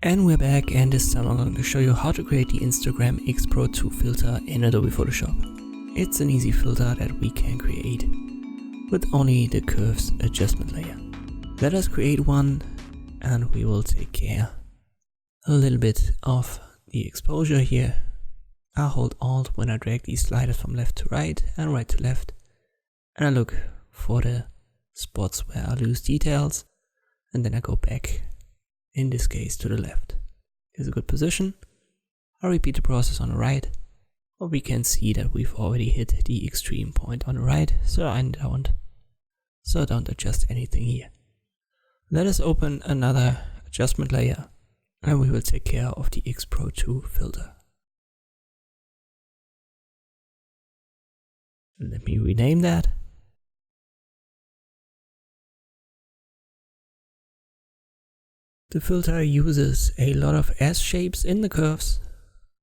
And we're back, and this time I'm going to show you how to create the Instagram X Pro 2 filter in Adobe Photoshop. It's an easy filter that we can create with only the curves adjustment layer. Let us create one, and we will take care a little bit of the exposure here. I hold Alt when I drag these sliders from left to right and right to left, and I look for the spots where I lose details, and then I go back, in this case to the left. Here's a good position. I'll repeat the process on the right, but we can see that we've already hit the extreme point on the right, so I don't adjust anything here. Let us open another adjustment layer, and we will take care of the X Pro 2 filter. Let me rename that. The filter uses a lot of S shapes in the curves.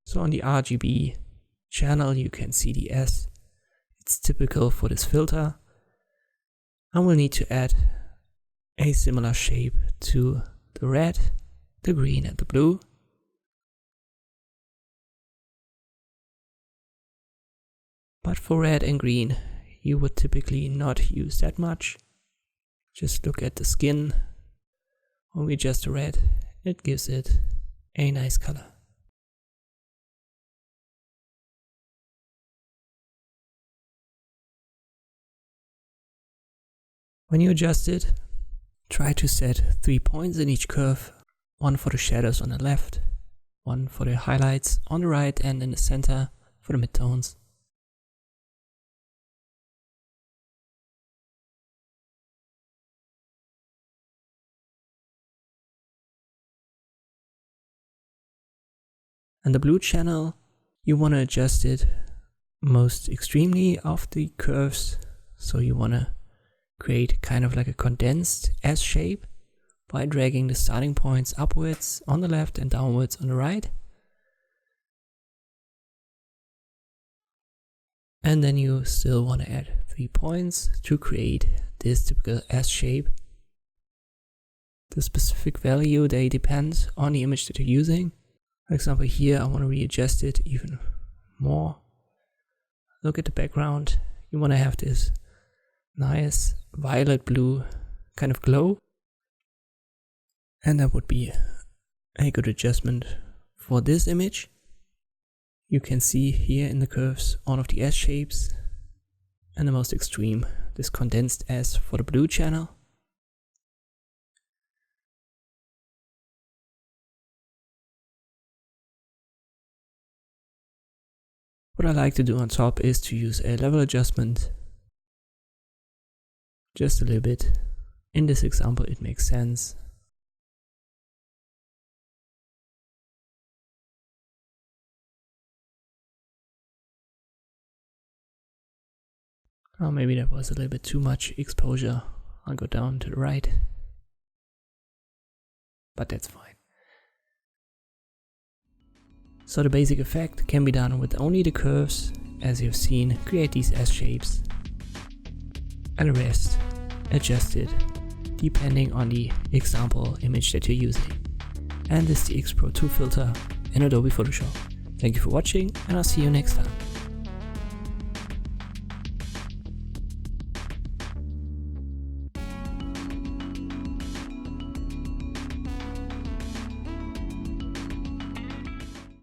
So on the RGB channel you can see the S. It's typical for this filter. And we'll need to add a similar shape to the red, the green and the blue. But for red and green you would typically not use that much. Just look at the skin. When we adjust the red, it gives it a nice color. When you adjust it, try to set 3 points in each curve, one for the shadows on the left, one for the highlights on the right, and in the center for the midtones. And the blue channel, you want to adjust it most extremely of the curves. So you want to create kind of like a condensed S shape by dragging the starting points upwards on the left and downwards on the right. And then you still want to add 3 points to create this typical S shape. The specific value, they depend on the image that you're using. For example, here I want to readjust it even more. Look at the background. You want to have this nice violet blue kind of glow. And that would be a good adjustment for this image. You can see here in the curves all of the S shapes. And the most extreme, this condensed S for the blue channel. What I like to do on top is to use a level adjustment. Just a little bit. In this example it makes sense. Oh, maybe that was a little bit too much exposure. I'll go down to the right. But that's fine. So the basic effect can be done with only the curves, as you've seen, create these S shapes, and the rest adjusted depending on the example image that you're using. And this is the X Pro 2 filter in Adobe Photoshop. Thank you for watching, and I'll see you next time.